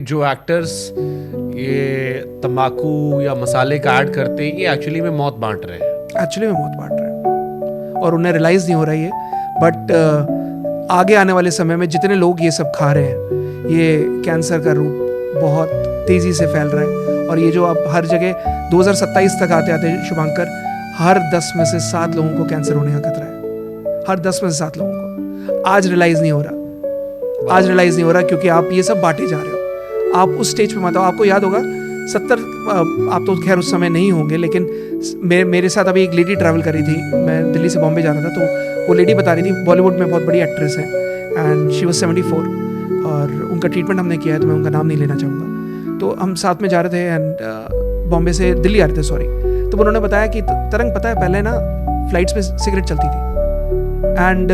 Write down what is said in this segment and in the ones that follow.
जो एक्टर्स ये तंबाकू या मसाले का ऐड करते हैं ये एक्चुअली में मौत बांट रहे हैं। एक्चुअली में मौत बांट रहे हैं और उन्हें रियलाइज़ नहीं हो रहा ये। बट आगे आने वाले समय में जितने लोग ये सब खा रहे हैं, ये कैंसर का रूप बहुत तेज़ी से फैल रहा है। और ये जो अब हर जगह 2027 तक आते आते शुभांकर, हर 10 में से 7 लोगों को कैंसर होने का खतरा है। हर 10 में से 7 लोगों को आज रियलाइज़ नहीं हो रहा। आज रियलाइज़ नहीं हो रहा क्योंकि आप ये सब बांटे जा रहे हो। आप उस स्टेज पे मत आओ। आपको याद होगा 70, आप तो खैर उस समय नहीं होंगे, लेकिन मेरे साथ अभी एक लेडी ट्रैवल कर रही थी। मैं दिल्ली से बॉम्बे जा रहा था, तो वो लेडी बता रही थी, बॉलीवुड में बहुत बड़ी एक्ट्रेस है एंड शी वाज 74 और उनका ट्रीटमेंट हमने किया है, तो मैं उनका नाम नहीं लेना चाहूँगा। तो हम साथ में जा रहे थे एंड बॉम्बे से दिल्ली आ रहे थे, सॉरी। तो उन्होंने बताया कि तरंग, पता है पहले ना फ्लाइट्स में सिगरेट चलती थी एंड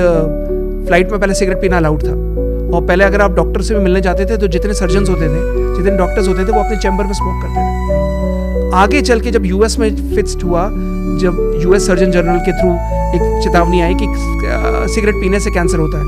फ्लाइट में पहले सिगरेट पीना अलाउड था। और पहले अगर आप डॉक्टर से भी मिलने जाते थे तो जितने सर्जन्स होते थे, जितने डॉक्टर्स होते थे, वो अपने चैम्बर में स्मोक करते थे। आगे चल के जब यूएस में फिक्स्ड हुआ, जब यूएस सर्जन जनरल के थ्रू एक चेतावनी आई कि सिगरेट पीने से कैंसर होता है,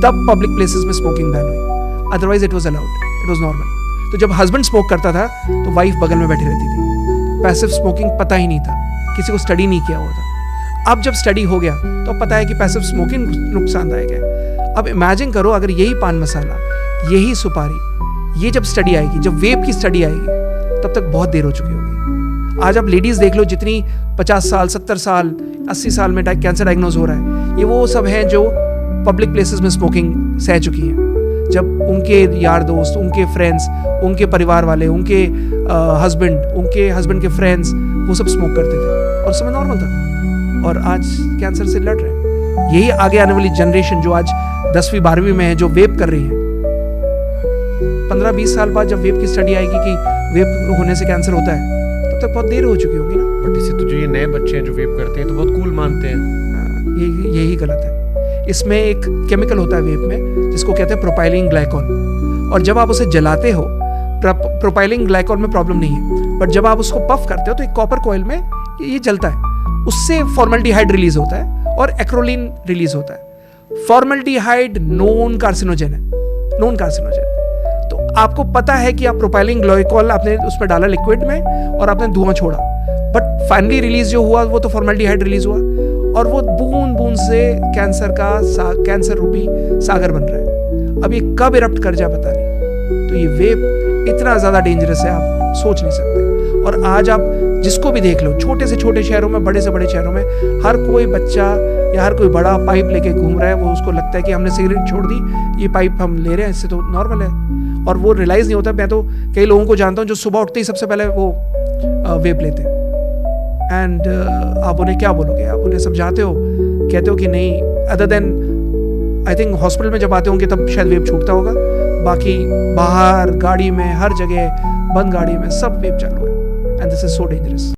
तब पब्लिक प्लेसेस में स्मोकिंग बैन हुई। Otherwise it was allowed, it was normal. तो जब हस्बैंड स्मोक करता था तो वाइफ बगल में बैठी रहती थी। पैसिव स्मोकिंग पता ही नहीं था, किसी को स्टडी नहीं किया हुआ था। अब जब स्टडी हो गया तो पता है कि पैसिव स्मोकिंग नुकसानदायक है। अब इमेजिन करो, अगर यही पान मसाला, यही सुपारी, ये जब स्टडी आएगी, जब वेप की स्टडी आएगी, तब तक बहुत देर हो चुकी होगी। आज आप लेडीज देख लो, जितनी 50 साल, 70 साल, 80 साल में कैंसर डायग्नोज हो रहा है, ये वो सब हैं जो पब्लिक प्लेसेस में स्मोकिंग सह चुकी हैं। जब उनके यार दोस्त, उनके फ्रेंड्स, उनके परिवार वाले, उनके हस्बैंड के फ्रेंड्स, वो सब स्मोक करते थे और समय नॉर्मल था। और आज कैंसर से लड़ रहे हैं। यही आगे आने वाली जनरेशन जो आज 10वीं 12वीं में है, जो वेप कर रही है, 15-20 साल बाद जब वेप की स्टडी आएगी कि वेप होने से कैंसर होता है, तब तक बहुत देर हो चुकी होगी ना। बट इसे तो जो ये नए बच्चे हैं जो वेप करते हैं तो बहुत कूल मानते हैं। यही गलत है। इसमें एक केमिकल होता है वेप में, जिसको कहते हैं प्रोपाइलिन ग्लाइकॉल। और जब आप उसे जलाते हो, प्रोपाइलिन ग्लाइकॉल में प्रॉब्लम नहीं है, बट जब आप उसको पफ करते हो तो एक कॉपर कॉइल में ये जलता है, उससे फॉर्मल्डिहाइड रिलीज होता है और एक्रोलीन रिलीज होता है। फॉर्मल्डिहाइड नॉन कार्सिनोजेन है, नॉन कार्सिनोजेन। तो आपको पता है कि आप प्रोपाइलिन ग्लाइकॉल आपने उस पर डाला लिक्विड में और आपने धुआं छोड़ा, बट फाइनली रिलीज जो हुआ वो तो फॉर्मल्डिहाइड रिलीज हुआ और वो बूंद बूंद से कैंसर रूपी सागर बन रहा है। अब ये कब इरप्ट कर जाए पता नहीं। तो ये वेप इतना ज्यादा डेंजरस है, आप सोच नहीं सकते। और आज आप जिसको भी देख लो, छोटे से छोटे शहरों में, बड़े से बड़े शहरों में, हर कोई बच्चा या हर कोई बड़ा पाइप लेके घूम रहा है। वो उसको लगता है कि हमने सिगरेट छोड़ दी, ये पाइप हम ले रहे हैं, इससे तो नॉर्मल है। और वो रियलाइज नहीं होता। मैं तो कई लोगों को जानता हूँ जो सुबह उठते ही सबसे पहले वो वेप लेते हैं। एंड आप उन्हें क्या बोलोगे? आप उन्हें समझाते हो, कहते हो कि नहीं, other than I think hospital में जब आते होंगे तब शायद वेप छूटता होगा। बाकी बाहर गाड़ी में, हर जगह बंद गाड़ी में सब वेप चालू है। And this is so dangerous.